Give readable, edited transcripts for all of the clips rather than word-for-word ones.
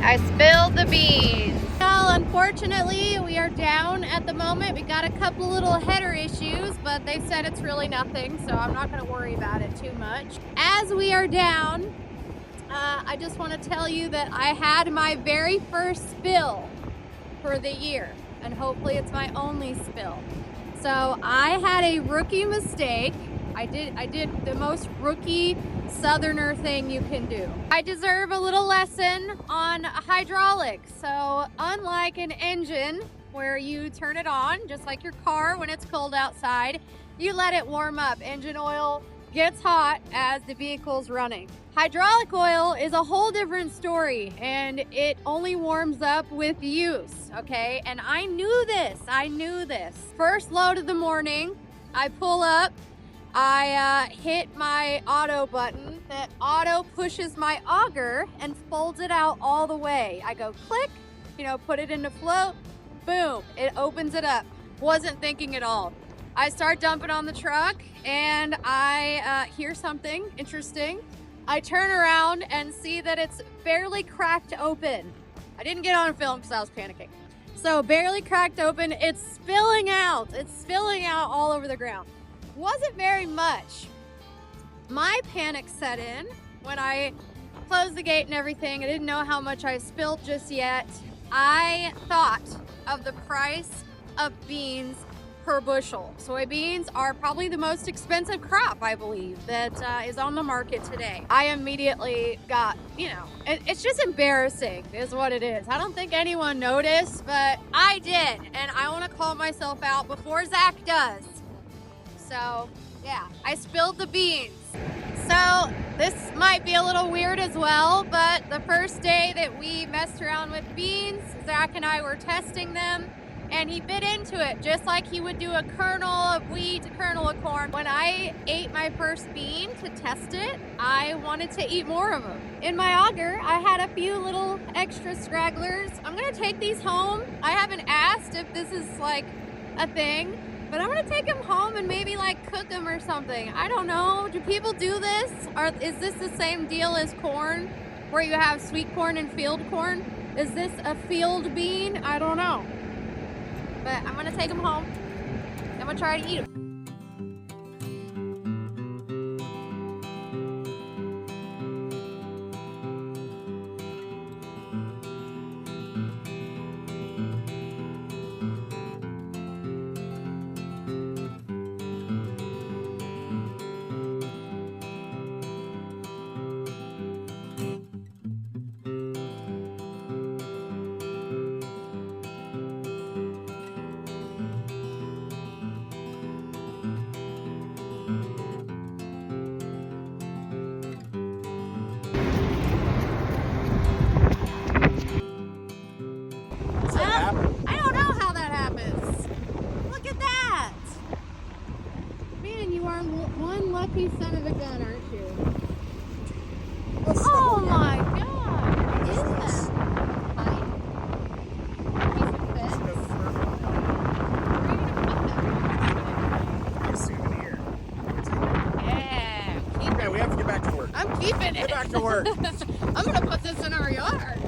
I spilled the beans. Well, unfortunately, we are down at the moment. We got a couple little header issues, but they said it's really nothing, so I'm not going to worry about it too much. As we are down, I just want to tell you that I had my very first spill for the year, and hopefully it's my only spill. So I had a rookie mistake. I did the most rookie southerner thing you can do. I deserve a little lesson on hydraulics. So unlike an engine where you turn it on, just like your car when it's cold outside, you let it warm up. Engine oil gets hot as the vehicle's running. Hydraulic oil is a whole different story, and it only warms up with use, okay? And I knew this. First load of the morning, I pull up, I hit my auto button. That auto pushes my auger and folds it out all the way. I go click, put it into float, boom, it opens it up. Wasn't thinking at all. I start dumping on the truck and I hear something interesting. I turn around and see that it's barely cracked open. I didn't get on film because I was panicking. So barely cracked open, it's spilling out. It's spilling out all over the ground. Wasn't very much. My panic set in when I closed the gate and everything. I didn't know how much I spilled just yet. I thought of the price of beans per bushel. Soybeans are probably the most expensive crop, I believe, that is on the market today. I immediately got, it's just embarrassing is what it is. I don't think anyone noticed, but I did. And I want to call myself out before Zach does. So yeah, I spilled the beans. So this might be a little weird as well, but the first day that we messed around with beans, Zach and I were testing them, and he bit into it just like he would do a kernel of wheat, a kernel of corn. When I ate my first bean to test it, I wanted to eat more of them. In my auger, I had a few little extra stragglers. I'm gonna take these home. I haven't asked if this is like a thing, but I'm gonna take them home and maybe like cook them or something. I don't know. Do people do this? Is this the same deal as corn, where you have sweet corn and field corn? Is this a field bean? I don't know. But I'm gonna take them home. I'm gonna try to eat them. I don't know how that happens. Look at that. Man, you are one lucky son of a gun, aren't you? Oh my God. What is that? A souvenir. Yeah. Okay, we have to get back to work. I'm keeping it. Get back to work. I'm gonna put this in our yard.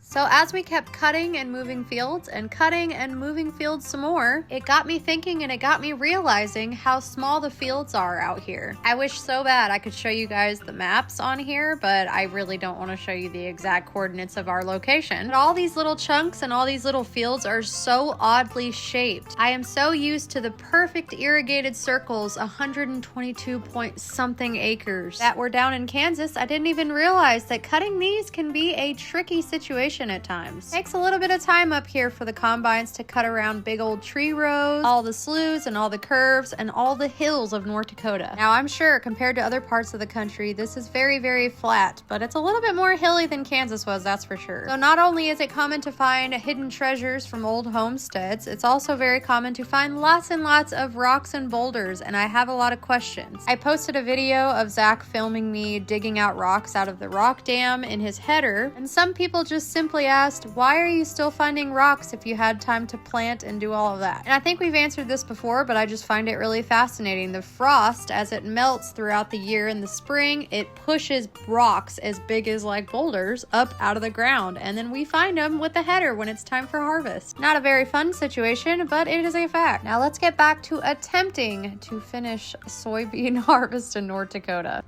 So as we kept cutting and moving fields and cutting and moving fields some more, it got me thinking and it got me realizing how small the fields are out here. I wish so bad I could show you guys the maps on here, but I really don't want to show you the exact coordinates of our location. But all these little chunks and all these little fields are so oddly shaped. I am so used to the perfect irrigated circles, 122 point something acres that were down in Kansas. I didn't even realize that cutting these can be a tricky situation at times. Takes a little bit of time up here for the combines to cut around big old tree rows, all the sloughs and all the curves and all the hills of North Dakota. Now I'm sure compared to other parts of the country, this is very, very flat, but it's a little bit more hilly than Kansas was, that's for sure. So not only is it common to find hidden treasures from old homesteads, it's also very common to find lots and lots of rocks and boulders, and I have a lot of questions. I posted a video of Zach filming me digging out rocks out of the rock dam in his header, and some people just simply simply asked, why are you still finding rocks if you had time to plant and do all of that? And I think we've answered this before, but I just find it really fascinating. The frost, as it melts throughout the year in the spring, it pushes rocks as big as like boulders up out of the ground, and then we find them with the header when it's time for harvest. Not a very fun situation, but it is a fact. Now let's get back to attempting to finish soybean harvest in North Dakota.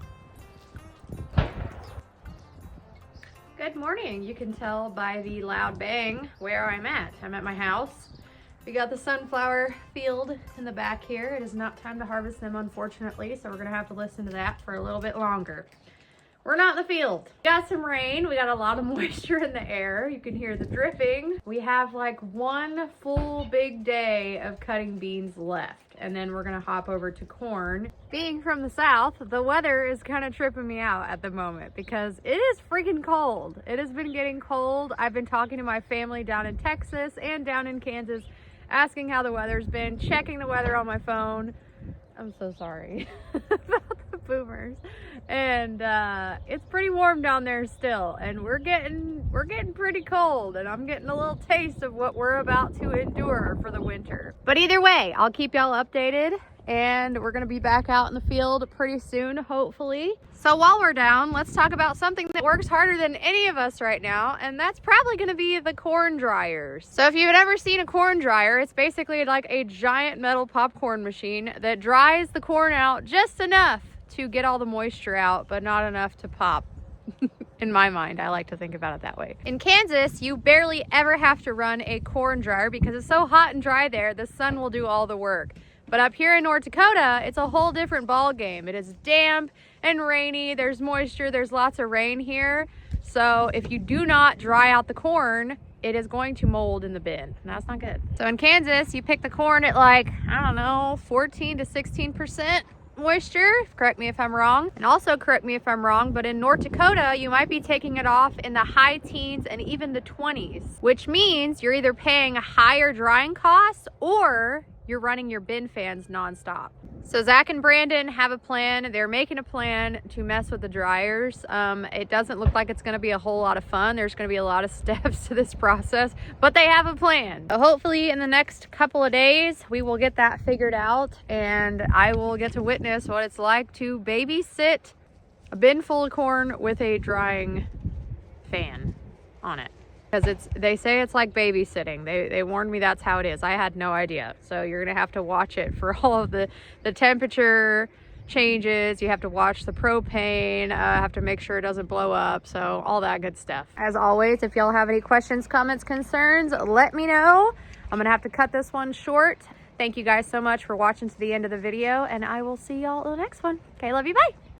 Good morning. You can tell by the loud bang where I'm at. I'm at my house. We got the sunflower field in the back here. It is not time to harvest them, unfortunately, so we're gonna have to listen to that for a little bit longer. We're not in the field. We got some rain. We got a lot of moisture in the air. You can hear the dripping. We have like one full big day of cutting beans left, and then we're gonna hop over to corn. Being from the south, the weather is kind of tripping me out at the moment because it is freaking cold. It has been getting cold. I've been talking to my family down in Texas and down in Kansas, asking how the weather's been, checking the weather on my phone. I'm so sorry about the boomers. And it's pretty warm down there still, and we're getting pretty cold, and I'm getting a little taste of what we're about to endure for the winter. But either way, I'll keep y'all updated, and we're gonna be back out in the field pretty soon, hopefully. So while we're down, let's talk about something that works harder than any of us right now, and that's probably gonna be the corn dryers. So if you've ever seen a corn dryer, it's basically like a giant metal popcorn machine that dries the corn out just enough to get all the moisture out, but not enough to pop. In my mind, I like to think about it that way. In Kansas, you barely ever have to run a corn dryer because it's so hot and dry there, the sun will do all the work. But up here in North Dakota, it's a whole different ball game. It is damp and rainy, there's moisture, there's lots of rain here. So if you do not dry out the corn, it is going to mold in the bin, and that's not good. So in Kansas, you pick the corn at like, I don't know, 14 to 16% moisture. Correct me if I'm wrong, and also correct me if I'm wrong, but in North Dakota you might be taking it off in the high teens and even the 20s, which means you're either paying a higher drying cost or you're running your bin fans nonstop. So Zach and Brandon have a plan. They're making a plan to mess with the dryers. It doesn't look like it's going to be a whole lot of fun. There's going to be a lot of steps to this process, but they have a plan. So hopefully in the next couple of days, we will get that figured out, and I will get to witness what it's like to babysit a bin full of corn with a drying fan on it. Because they say it's like babysitting. They warned me that's how it is. I had no idea. So you're gonna have to watch it for all of the temperature changes. You have to watch the propane, have to make sure it doesn't blow up. So all that good stuff. As always, if y'all have any questions, comments, concerns, let me know. I'm gonna have to cut this one short. Thank you guys so much for watching to the end of the video, and I will see y'all in the next one. Okay, love you, bye.